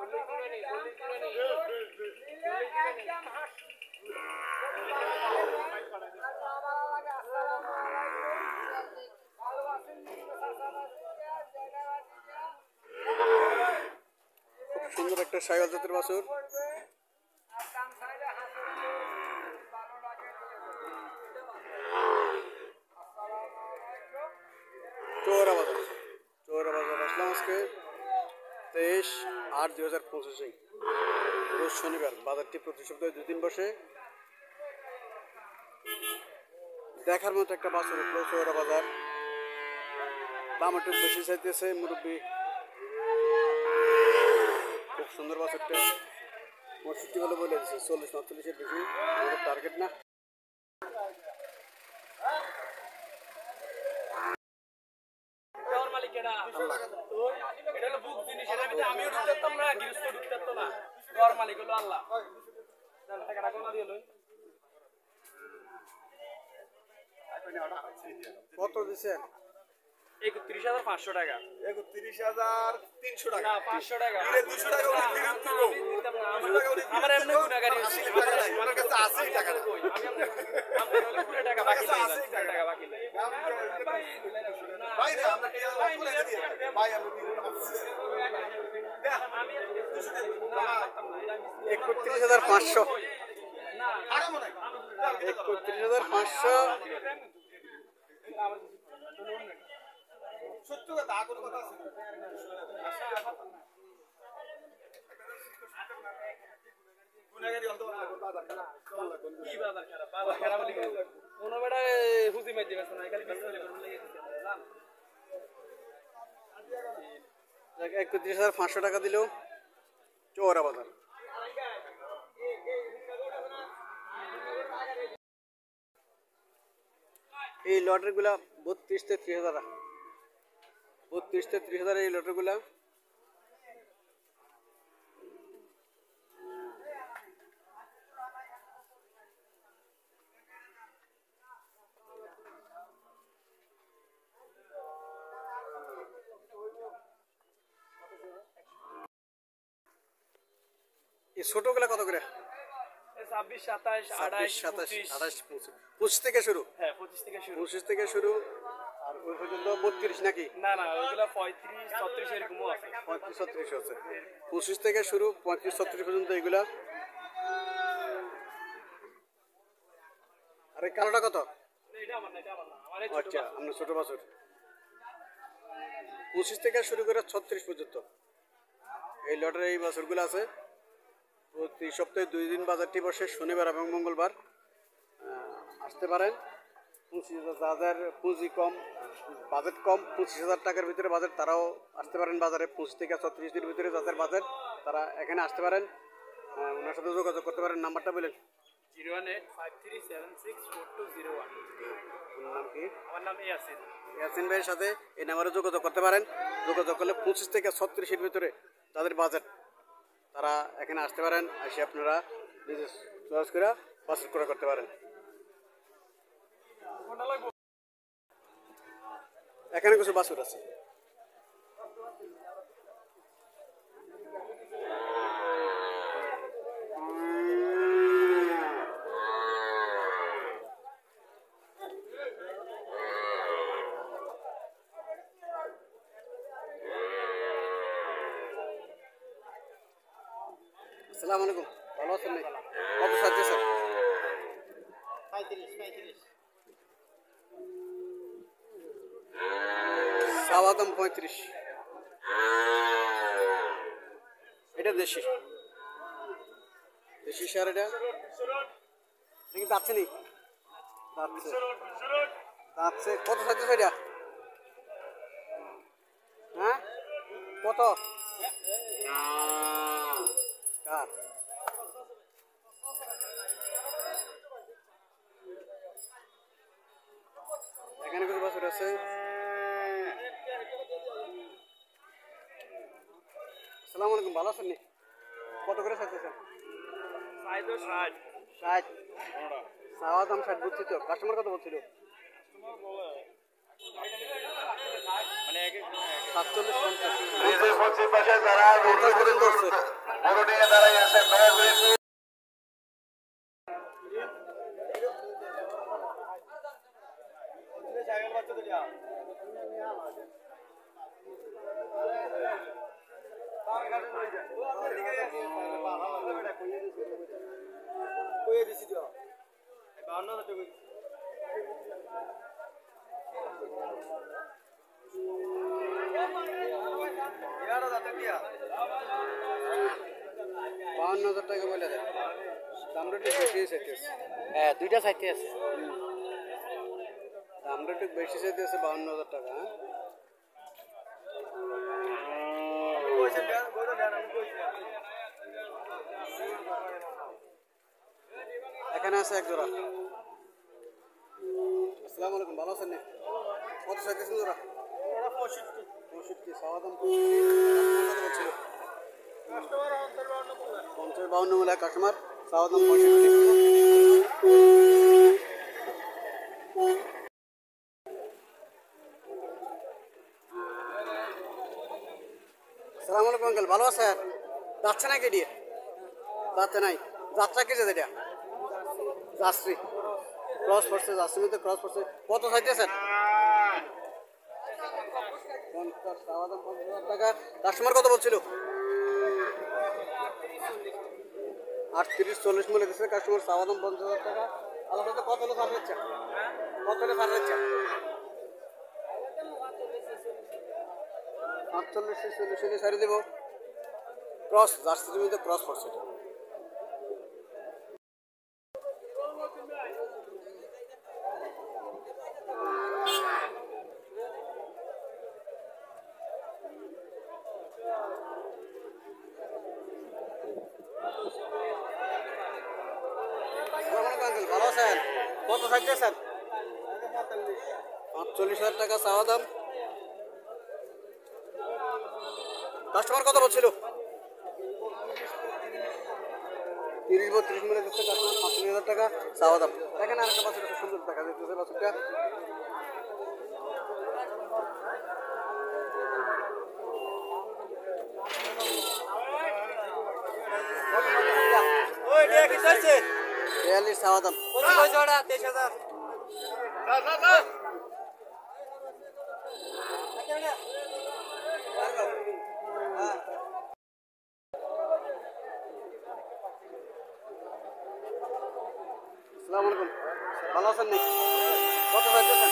সুন্দর একটা সাইকেল জাতের বাছুর। চৌরা বাজার আসলাম আজকে 23/8/2025 রোজ শনিবার। বাজারটি প্রতি সপ্তাহে 2 দিন বসে। দেখার মতো একটা বাছুর উঠলো চৌরা বাজার। দাম একটু বেশি চাইতেছে মুরব্বী। খুব সুন্দর বাছুরটা, 65 বলে বলে দিচ্ছে, 40-45-এর বেশি আমাদের টার্গেট না। কত দিচ্ছেন? 31,500 টাকা। 31,300 টাকা। 500 টাকা। 200 টাকা করে ফেরত দেবো। আমার এমনি গুণাগারি হচ্ছে। আমার কাছে আছে টাকা। আমরা পুরো টাকা বাকি নেই, টাকা বাকি নেই। ভাই রে আমরা কি বলে দিই? ভাই আমি 31,500। 31,500। সত্য কথা কোনো কথা আছে? গুনাগারি অন্ত বাজার খারাপ। কি বাজার খারাপ? বাজার খারাপ হলে কোনো বেটা হুজি মাই দিবেছ না, খালি বিস্তারিত করে লাগিয়ে দিছে। 31,500 টাকা দিল চৌরা বাজার। এই লটারি গুলা 32-33,000, 32-33,000 এই লটারি গুলা। এই ছোট গুলা কত করে? 26, 27, 28, 27, 28, 25 থেকে শুরু। হ্যাঁ 25 থেকে শুরু। 25 থেকে শুরু আর ওই পর্যন্ত 32 নাকি? না না ওইগুলা 35, 36 এরকমও আছে। 35-36 আছে। 25 থেকে শুরু 35-36 পর্যন্ত এগুলা। আর এই কালোটা কত? এটা আমার না, এটা আমার না। আমার এই আচ্ছা আমরা ছোট বাছুর। 25 থেকে শুরু করে 36 পর্যন্ত এই লটের এই বাছুরগুলো আছে। প্রতি সপ্তাহে 2 দিন বাজারটি বসে, শনিবার এবং মঙ্গলবার। আসতে পারেন। 25,000 যাদের পুঁজি কম, বাজেট কম, 25,000 টাকার ভিতরে বাজেট, তারাও আসতে পারেন বাজারে। 25 থেকে 36 দিনের ভিতরে যাদের বাজেট তারা এখানে আসতে পারেন। ওনার সাথে যোগাযোগ করতে পারেন। নাম্বারটা বলেন। 01853742001। নাম কি? আমার নাম ইয়াসিন। ইয়াসিন ভাইয়ের সাথে এই নাম্বারে যোগাযোগ করতে পারেন। যোগাযোগ করলে 25 থেকে 36-এর ভিতরে যাদের বাজেট তারা এখানে আসতে পারেন। এসে আপনারা নিজে চয়েস করে বাছুর ক্রয় করতে পারেন। এখানে কিছু বাছুর আছে। আসসালামু আলাইকুম, ভালো আছেন? কত সাহায্য স্যার? 35। চাওয়া দাম 35। এটা দেশি সার। এটা নাকি যাচ্ছে নি? যাচ্ছে। কত সাহায্য এটা? হ্যাঁ কত? কার? এখানে কিছু বাছুর আছে। আসসালামু আলাইকুম, ভালো আছেন? কত করে চাইতেছেন? 60। চাওয়া দাম 60 বলছি তো। কাস্টমার কত বলছিল? মানে 47 50 ব্রিজের পশ্চিম পাশে যারা 50 পর্যন্ত উঠছে। গরু নিয়ে দাঁড়াই আছে নয়া ব্রিজ বাউন্ন হাজার টাকা বলে দেয় দামটা একটু বেশি চাইতেছে হ্যাঁ দুইটা সাইডে আছে দামটা একটু বেশি চাইতেছে 52,000 টাকা হ্যাঁ এখানে আছে এক জোড়া আসসালামু আলাইকুম ভালো আছেন নি? কত চাইতেছেন জোড়া 65 সাওয়া দাম কত বলছিল 50-52 মূল্য কাস্টমার সাওয়া দাম 65 সালাম আলাইকুম আঙ্কেল ভালো আছেন যাচ্ছে নাকি দিয়ে যাচ্ছে নাই যাত্রা কি যেতে এটা যাত্রী ক্রস পড়ছে যাত্রী মধ্যে ক্রস পড়ছে কত চাইতেছেন 50 সাওয়া দাম 50,000 টাকা কাস্টমার কত বলছিল 38-40 মূল্য দিচ্ছে কাস্টমার সাওয়া দাম 50,000 টাকা আলাদা তো কত হলো ছাড় দিচ্ছে কত হলো ছাড় দিচ্ছে 48-40 ছাড়ে দেবো ক্রস জার্সি জমিতে ক্রস পড়ছে এটা ভালো আছেন কত চাইতেছেন 45,000 টাকা চাওয়া দাম কাস্টমার কত বলছিল 30-32 মিলে দিচ্ছে কাস্টমার 45,000 টাকা চাওয়া দাম এখানে আরেকটা বাছুর আছে সুন্দর দেখা যাচ্ছে বাছুরটা বিয়াল্লিশ চাওয়া দাম আসসালামু আলাইকুম ভালো আছেন নি কত চাইতেছেন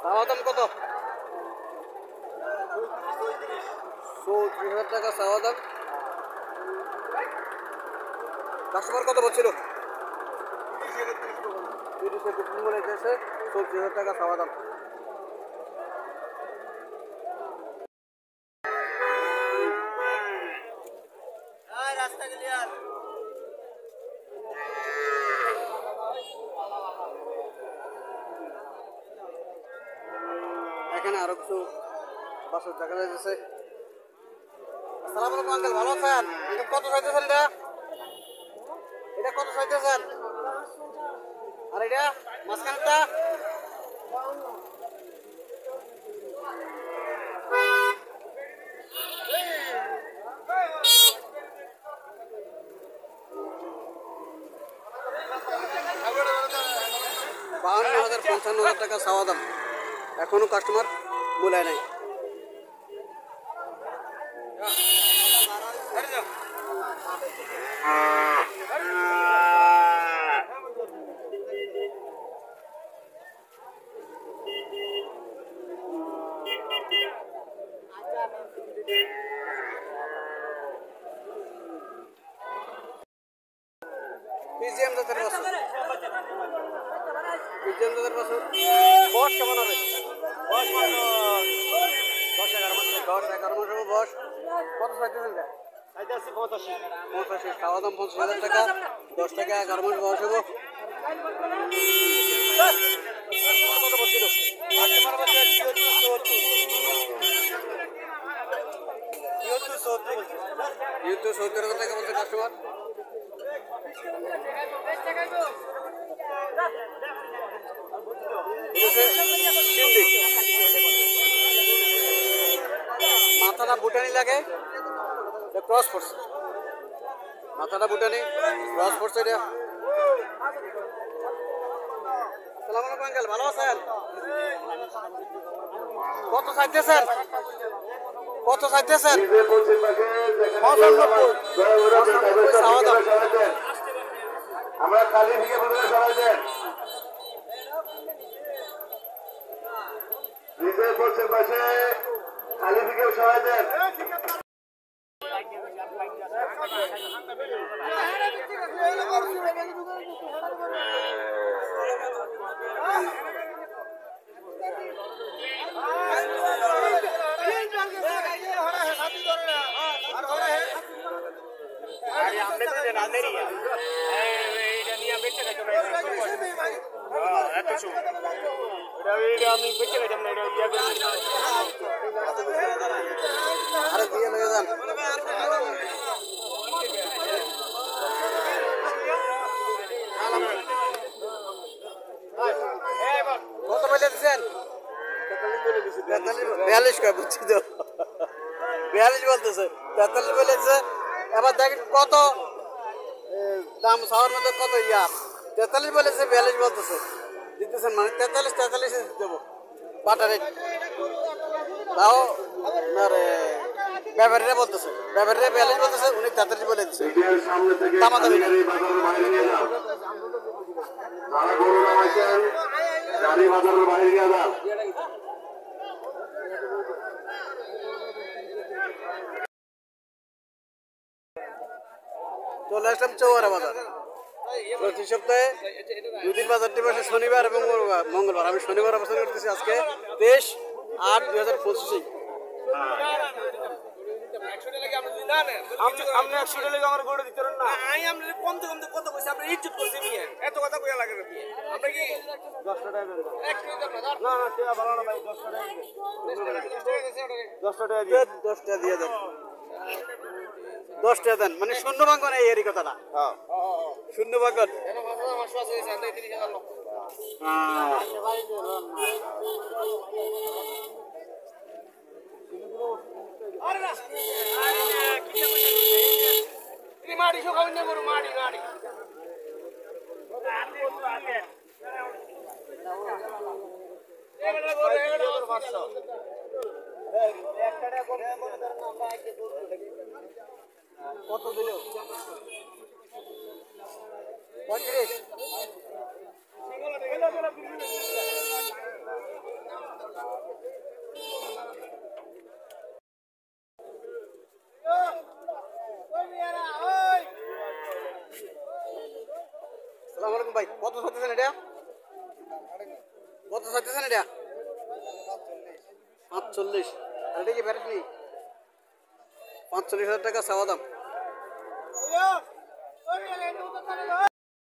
চাওয়া দাম কত 34,000 টাকা চাওয়া দাম কাস্টমার কত বলছিল 30-32 মনে গেছে 34,000 টাকা চাওয়া দাম এখানে আরো কিছু বাসের দেখা যাচ্ছে আসসালামু আলাইকুম আঙ্কেল ভালো আছেন আঙ্কেল কত চাইতেছেন এটা কত চাইতেছেন আর এটা মাঝখানটা $52,000 $55,000 টাকা চাওয়া দাম এখনো কাস্টমার মূলায় নাই পিজিএম জাতের বাছুর বয়স কেমন হবে বয়স 10-11 মাস 10-11 মাস হবে বয়স কত চাইতেছেন এটা 85 খাওয়া দাম 50,000 টাকা 10 থেকে 11 মাস বয়স হবে কত বলছিল 70,000 টাকা বলছে কাস্টমার সিন্ধি মাথাটা বুটানি লাগে, ক্রস পড়ছে, মাথাটা বুটানি ক্রস পড়ছে এটা। আসসালামু আলাইকুম আঙ্কেল, ভালো আছেন? কত চাইতেছেন? কত চাইতেছেন? 95 চাওয়া দাম। আমরা খালি থেকে বলে সবাই দেন নিজের পক্ষের পাশে খালি থেকে সবাই দেন। আরে দিয়ে লয়ে যান। কত বলে দিচ্ছেন? 42 কয়, বুঝছি তো 42 বলতেছে, 43 বলে দিচ্ছে। এবার দেখেন কত দাম চাওয়ার মধ্যে কত 43 বলেছে, 42 বলতেছে, দিতেছেন মানে 43 দেবো পাটা রেট। তাও আপনার ব্যাপারীরা বলতেছে, ব্যাপারীরা 42 বলতেছে, উনি 43 বলে দিচ্ছে। সামনে থেকে দামাদামি না। বাজারের বাইরে নিয়ে যান, যারা গরু নামাইছেন গাড়ি বাজারের বাইরে নিয়ে যান। চলে আসলাম চৌয়ারা বাজার। প্রতি সপ্তাহে 2 দিন বাজারটি বসে, শনিবার এবং মঙ্গলবার। আমি শনিবার অবস্থান করতেছি আজকে 23/8/2025। আপনি 100 টাকা লাগে আমার গরু দিতে পারেন না? আমি আমরা কমতে কমতে কত কইছি, আপনি ইজ্জত করছি মিয়া, এত কথা কইয়া লাগে না। আমরা কি 10 টাকা দেন। না না টাকা ভালো না ভাই, 10 টাকা দিবেন। 10 টাকা দিয়ে 10 টাকা দিয়ে দেন, 10 টাকা দেন, মানে শূন্য ভাঙ্গন এই এরই কথাটা। হ্যাঁ শূন্য ভাঙ্গন। মাড়ি সকাল নিয়ে গরু মাড়ি মাড়ি কত দিল? 35। আসসালামু আলাইকুম ভাই, কত চাইতেছেন এটা? কত চাইতেছেন এটা? 45। এটা কি ভ্যারাইটি? 45,000 টাকা চাওয়া দাম।